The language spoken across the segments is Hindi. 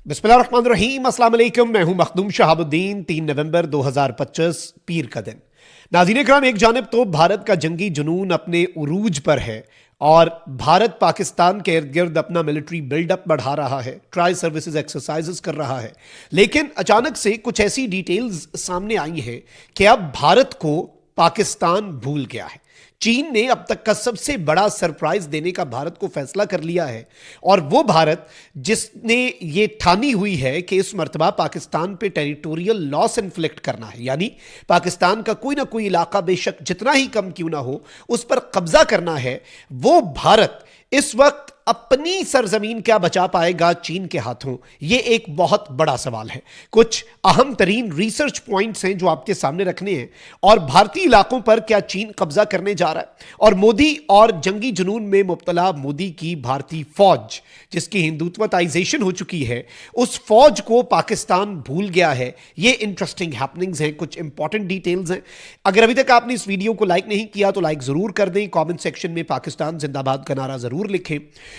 बिस्मिल्लाहिर्रहमानिर्रहीम, अस्सलाम वालेकुम। मैं हूं मखदूम शहाबुद्दीन। 3 नवंबर 2025 पीर का दिन। नाज़रीन इकराम, एक जानिब तो भारत का जंगी जुनून अपने उरूज पर है और भारत पाकिस्तान के इर्द गिर्द अपना मिलिट्री बिल्डअप बढ़ा रहा है, ट्राई सर्विसेज एक्सरसाइजेस कर रहा है। लेकिन अचानक से कुछ ऐसी डिटेल्स सामने आई हैं कि अब भारत को पाकिस्तान भूल गया है। चीन ने अब तक का सबसे बड़ा सरप्राइज देने का भारत को फैसला कर लिया है और वो भारत जिसने ये ठानी हुई है कि इस मर्तबा पाकिस्तान पे टेरिटोरियल लॉस इन्फ्लिक्ट करना है, यानी पाकिस्तान का कोई ना कोई इलाका बेशक जितना ही कम क्यों ना हो उस पर कब्जा करना है। वो भारत इस वक्त अपनी सरजमीन क्या बचा पाएगा चीन के हाथों, यह एक बहुत बड़ा सवाल है। कुछ अहम तरीन रिसर्च पॉइंट्स हैं जो आपके सामने रखने हैं और भारतीय इलाकों पर क्या चीन कब्जा करने जा रहा है, और मोदी और जंगी जुनून में मुब्तला मोदी की भारतीय फौज जिसकी हिंदुत्वताइजेशन हो चुकी है, उस फौज को पाकिस्तान भूल गया है। ये इंटरेस्टिंग हैपनिंग्स हैं, कुछ इंपॉर्टेंट डिटेल्स हैं। अगर अभी तक आपने इस वीडियो को लाइक नहीं किया तो लाइक जरूर कर दें, कमेंट सेक्शन में पाकिस्तान जिंदाबाद का नारा जरूर लिखें,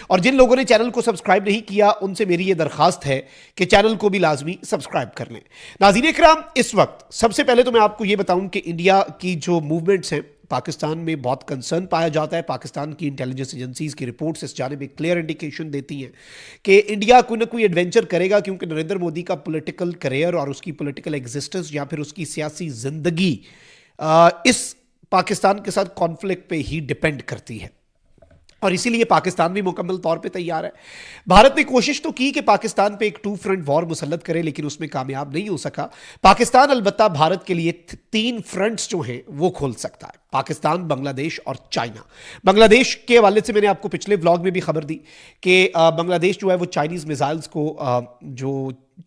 और जिन लोगों ने चैनल को सब्सक्राइब नहीं किया उनसे मेरी यह दरखास्त है कि चैनल को भी लाजमी सब्सक्राइब कर लें। नाज़रीन इकराम, इस वक्त सबसे पहले तो मैं आपको यह बताऊं कि इंडिया की जो मूवमेंट्स हैं पाकिस्तान में बहुत कंसर्न पाया जाता है। पाकिस्तान की इंटेलिजेंस एजेंसीज की रिपोर्ट्स इस जाने में क्लियर इंडिकेशन देती हैं कि इंडिया कोई ना कोई एडवेंचर करेगा, क्योंकि नरेंद्र मोदी का पॉलिटिकल करियर और उसकी पॉलिटिकल एग्जिस्टेंस या फिर उसकी सियासी जिंदगी इस पाकिस्तान के साथ कॉन्फ्लिक्ट पे ही डिपेंड करती है और इसीलिए पाकिस्तान भी मुकम्मल तौर पे तैयार है। भारत ने कोशिश तो की कि पाकिस्तान पे एक 2 फ्रंट वॉर मुसल्लत करे, लेकिन उसमें कामयाब नहीं हो सका। पाकिस्तान अलबत्ता भारत के लिए 3 फ्रंट्स जो हैं वो खोल सकता है, पाकिस्तान, बांग्लादेश और चाइना। बांग्लादेश के हवाले से मैंने आपको पिछले व्लॉग में भी खबर दी कि बांग्लादेश जो है वो चाइनीज मिसाइल्स को जो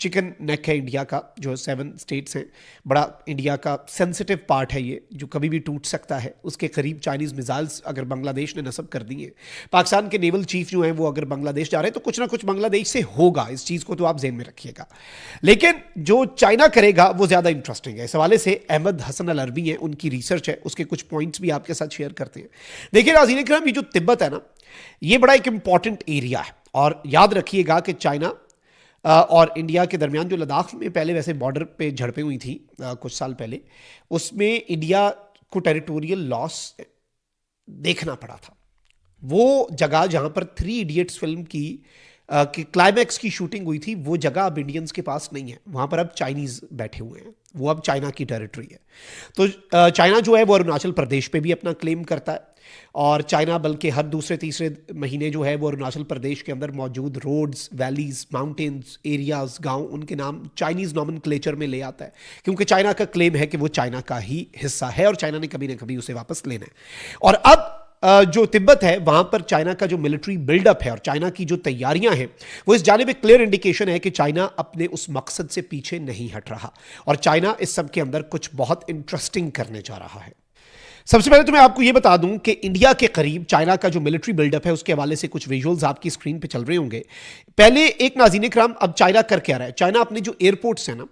चिकन नेक है इंडिया का, जो 7 स्टेट्स हैं, बड़ा इंडिया का सेंसिटिव पार्ट है ये जो कभी भी टूट सकता है, उसके करीब चाइनीज मिसाइल्स अगर बांग्लादेश ने नस्ब कर दी है। पाकिस्तान के नेवल चीफ जो हैं वो अगर बांग्लादेश जा रहे हैं तो कुछ ना कुछ बांग्लादेश से होगा, इस चीज़ को तो आप ज़हन में रखिएगा। लेकिन जो चाइना करेगा वो ज़्यादा इंटरेस्टिंग है। इस हवाले से अहमद हसन अल अरबी है, उनकी रिसर्च है, उसके कुछ पॉइंट्स भी आपके साथ शेयर करते हैं। देखिए नाज़रीन इकराम, ये जो तिब्बत है ना, ये बड़ा एक इंपॉर्टेंट एरिया है और याद रखिएगा कि चाइना और इंडिया के दरमियान जो लद्दाख में पहले वैसे बॉर्डर पे झड़पें हुई थी कुछ साल पहले, उसमें इंडिया को टेरिटोरियल लॉस देखना पड़ा था। वो जगह जहां पर 3 इडियट्स फिल्म की क्लाइमैक्स की शूटिंग हुई थी, वो जगह अब इंडियंस के पास नहीं है, वहां पर अब चाइनीज बैठे हुए हैं, वो अब चाइना की टेरिटरी है। तो चाइना जो है वो अरुणाचल प्रदेश पे भी अपना क्लेम करता है और चाइना बल्कि हर दूसरे तीसरे महीने जो है वो अरुणाचल प्रदेश के अंदर मौजूद रोड्स, वैलीज, माउंटेन्स, एरियाज, गांव, उनके नाम चाइनीज नॉमेनक्लेचर में ले आता है, क्योंकि चाइना का क्लेम है कि वो चाइना का ही हिस्सा है और चाइना ने कभी ना कभी उसे वापस लेना है। और अब जो तिब्बत है वहां पर चाइना का जो मिलिट्री बिल्डअप है और चाइना की जो तैयारियां हैं वो इस जाने में क्लियर इंडिकेशन है कि चाइना अपने उस मकसद से पीछे नहीं हट रहा और चाइना इस सब के अंदर कुछ बहुत इंटरेस्टिंग करने जा रहा है। सबसे पहले तो मैं आपको यह बता दूं कि इंडिया के करीब चाइना का जो मिलिट्री बिल्डअप है उसके हवाले से कुछ विजुअल्स आपकी स्क्रीन पे चल रहे होंगे। पहले एक नाज़रीन इकराम, अब चाइना कर क्या रहा है, चाइना अपने जो एयरपोर्ट्स हैं ना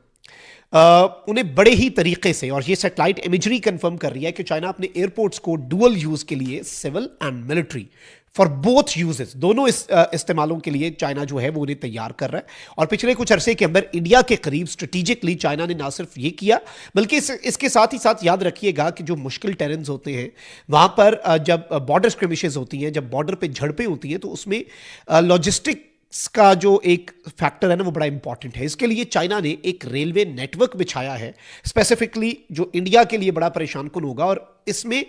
उन्हें बड़े ही तरीके से, और ये सैटेलाइट इमेजरी कंफर्म कर रही है कि चाइना अपने एयरपोर्ट्स को डुअल यूज के लिए, civil and military, for both uses, दोनों इस्तेमालों के लिए चाइना जो है वो उन्हें तैयार कर रहा है। और पिछले कुछ अरसे के अंदर इंडिया के करीब स्ट्रेटेजिकली चाइना ने ना सिर्फ ये किया बल्कि इसके साथ ही साथ याद रखिएगा कि जो मुश्किल टेरेन्स होते हैं वहां पर जब बॉर्डर स्क्रिमिशेस होती हैं, जब बॉर्डर पे झड़पें होती हैं, तो उसमें लॉजिस्टिक का जो एक फैक्टर है ना वो बड़ा इंपॉर्टेंट है। इसके लिए चाइना ने एक रेलवे नेटवर्क बिछाया है स्पेसिफिकली, जो इंडिया के लिए बड़ा परेशान कुन होगा, और इसमें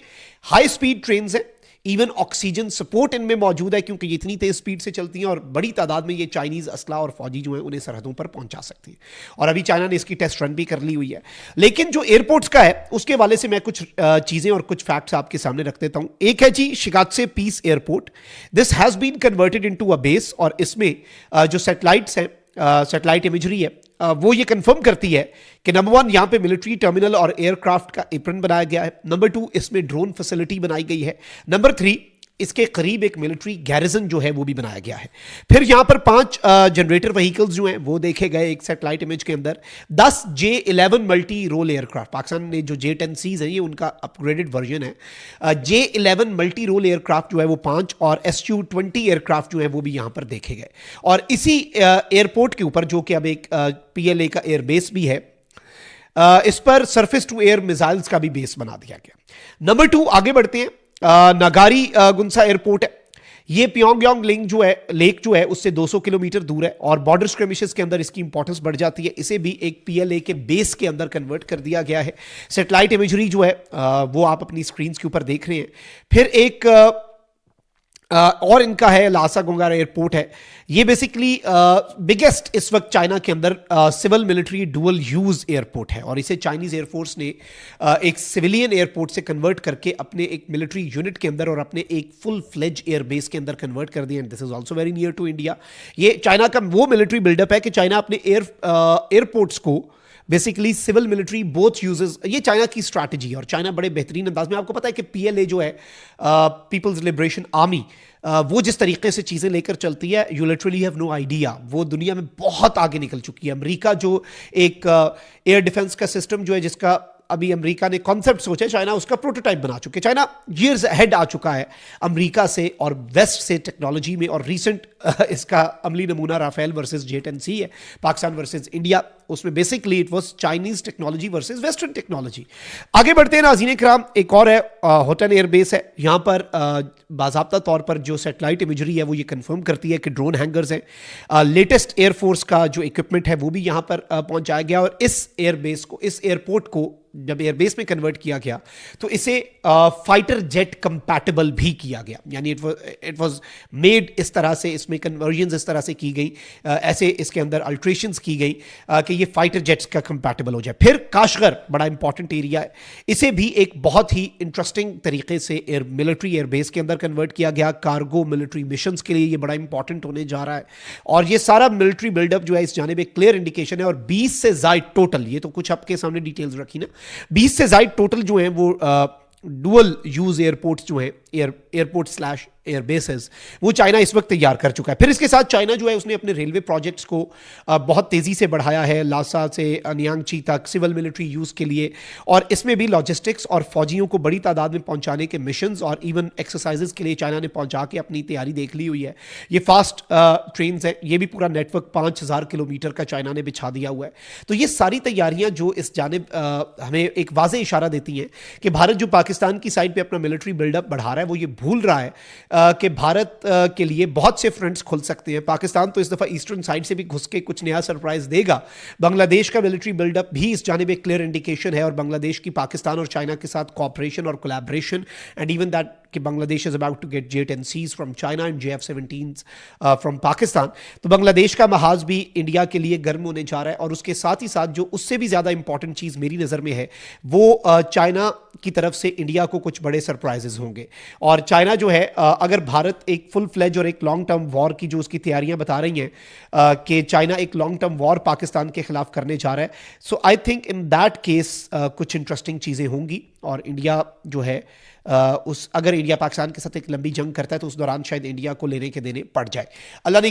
हाई स्पीड ट्रेन्स हैं, इवन ऑक्सीजन सपोर्ट इनमें मौजूद है क्योंकि ये इतनी तेज स्पीड से चलती हैं और बड़ी तादाद में ये चाइनीज असला और फौजी जो हैं उन्हें सरहदों पर पहुंचा सकती हैं। और अभी चाइना ने इसकी टेस्ट रन भी कर ली हुई है। लेकिन जो एयरपोर्ट्स का है उसके वाले से मैं कुछ चीजें और कुछ फैक्ट्स आपके सामने रख देता हूं। एक है जी Shigatse peace airport, this has been converted into a base, और इसमें जो सैटेलाइट्स हैं, सैटेलाइट इमेजरी है, वो ये कंफर्म करती है कि नंबर 1 यहां पे मिलिट्री टर्मिनल और एयरक्राफ्ट का एप्रन बनाया गया है, नंबर 2 इसमें ड्रोन फैसिलिटी बनाई गई है, नंबर 3 इसके करीब एक मिलिट्री गैरिजन जो है वो भी बनाया गया है। फिर यहां पर 5 जनरेटर व्हीकल्स जो हैं वो देखे गए एक सैटेलाइट इमेज के अंदर। 10 J-11 multi role aircraft, Pakistan ने जो J-10Cs हैं ये उनका अपग्रेडेड वर्जन है। J-11 मल्टी रोल एयरक्राफ्ट जो है वो 5 और Su-20 एयरक्राफ्ट जो है वो भी यहां पर देखे गए। और इसी एयरपोर्ट के ऊपर जो कि अब एक PLA का एयरबेस भी है, इस पर सरफेस टू एयर मिसाइल्स का भी बेस बना दिया गया। नंबर 2 आगे बढ़ते हैं। नागारी गुंसा एयरपोर्ट है। ये प्योंगयांग लेक जो है उससे 200 किलोमीटर दूर है और बॉर्डर स्क्रिमिशेस के अंदर इसकी इंपॉर्टेंस बढ़ जाती है। इसे भी एक PLA के बेस के अंदर कन्वर्ट कर दिया गया है। सैटेलाइट इमेजरी जो है वो आप अपनी स्क्रीन के ऊपर देख रहे हैं। फिर एक और इनका है लासा गोंगारा एयरपोर्ट है। ये बेसिकली बिगेस्ट इस वक्त चाइना के अंदर civil military dual use airport है और इसे चाइनीज एयरफोर्स ने एक सिविलियन एयरपोर्ट से कन्वर्ट करके अपने एक मिलिट्री यूनिट के अंदर और अपने एक फुल फ्लेज एयरबेस के अंदर कन्वर्ट कर दिया। And this is also very near to India. ये चाइना का वो मिलिट्री बिल्डअप है कि चाइना अपने एयरपोर्ट्स को basically civil military both uses, ये चाइना की स्ट्रैटेजी है और चाइना बड़े बेहतरीन अंदाज में, आपको पता है कि PLA जो है पीपल्स लिबरेशन आर्मी, वो जिस तरीके से चीज़ें लेकर चलती है, you literally have no idea. वो दुनिया में बहुत आगे निकल चुकी है। अमेरिका जो एक एयर डिफेंस का सिस्टम जो है जिसका अभी अमेरिका ने कॉन्सेप्ट सोचा, चाइना उसका प्रोटोटाइप बना चुके। चाइना ईयर्स अहेड आ चुका है अमेरिका से और वेस्ट से टेक्नोलॉजी में। और रीसेंट इसका अमली नमूना राफेल वर्सेस J-10C है, पाकिस्तान वर्सेस इंडिया। उसमें basically it was Chinese technology versus western technology. आगे बढ़ते हैं नाज़रीन इकराम, एक और है होटन एयरबेस है। यहाँ पर बाज़ाब्ता तौर पर जो सैटेलाइट इमेजरी है वो ये कंफर्म करती है कि ड्रोन हैंगर्स हैं। लेटेस्ट एयरफोर्स का जो इक्विपमेंट है वो भी यहाँ पर पहुँचाया गया और इस एयरबेस को, इस एयरपोर्ट को जब एयरबेस में कन्वर्ट किया गया तो इसे फाइटर जेट कंपैटिबल भी किया गया। यानी इट वाज मेड इस तरह से, इसमें कन्वर्जन्स इस तरह से की गई, ऐसे इसके अंदर अल्ट्रेशंस की गई कि ये फाइटर जेट्स का कंपैटिबल हो जाए। फिर काशगर बड़ा इंपॉर्टेंट एरिया है, इसे भी एक बहुत ही इंटरेस्टिंग तरीके से मिलिट्री एयरबेस के अंदर कन्वर्ट किया गया। कार्गो मिलिट्री मिशंस के लिए ये बड़ा इंपॉर्टेंट होने जा रहा है और ये सारा मिलिट्री बिल्डअप जो है इस जानिब एक क्लियर इंडिकेशन है। और 20 से ज़ायद टोटल, ये तो कुछ आपके सामने डिटेल्स रखी ना, 20 से ज़ायद टोटल जो हैं वो डुअल यूज एयरपोर्ट्स जो हैं, एयरपोर्ट स्लैश एयरबेसेस, वो चाइना इस वक्त तैयार कर चुका है। फिर इसके साथ चाइना जो है उसने अपने रेलवे प्रोजेक्ट्स को बहुत तेज़ी से बढ़ाया है, लासा से अन्यांगची तक सिविल मिलिट्री यूज़ के लिए। और इसमें भी लॉजिस्टिक्स और फौजियों को बड़ी तादाद में पहुंचाने के मिशंस और इवन एक्सरसाइजेस के लिए चाइना ने पहुंचा के अपनी तैयारी देख ली हुई है। ये फास्ट ट्रेन है, ये भी पूरा नेटवर्क 5000 किलोमीटर का चाइना ने बिछा दिया हुआ है। तो ये सारी तैयारियां जो इस जानिब हमें एक वाज़ेह इशारा देती हैं कि भारत जो पाकिस्तान की साइड पर अपना मिलिट्री बिल्डअप बढ़ा रहा है वो ये भूल रहा है कि भारत के लिए बहुत से फ्रंट्स खुल सकते हैं। पाकिस्तान तो इस दफ़ा ईस्टर्न साइड से भी घुस के कुछ नया सरप्राइज देगा। बांग्लादेश का मिलिट्री बिल्डअप भी इस जानिब एक क्लियर इंडिकेशन है और बांग्लादेश की पाकिस्तान और चाइना के साथ कोऑपरेशन और कोलैबोरेशन एंड इवन दैट कि Bangladesh is about to get J-10Cs from China and JF-17s from Pakistan. तो बांग्लादेश का महाज भी इंडिया के लिए गर्म होने जा रहा है। और उसके साथ ही साथ जो उससे भी ज़्यादा इंपॉर्टेंट चीज़ मेरी नज़र में है वो चाइना की तरफ से इंडिया को कुछ बड़े सरप्राइजेज होंगे। और चाइना जो है अगर भारत एक फुल फ्लेज और एक लॉन्ग टर्म वॉर की जो उसकी तैयारियां बता रही हैं कि चाइना एक लॉन्ग टर्म वॉर पाकिस्तान के खिलाफ करने जा रहा है, so I think in that case कुछ इंटरेस्टिंग चीज़ें होंगी। और इंडिया जो है अगर इंडिया पाकिस्तान के साथ एक लंबी जंग करता है तो उस दौरान शायद इंडिया को लेने के देने पड़ जाए। अल्लाह ने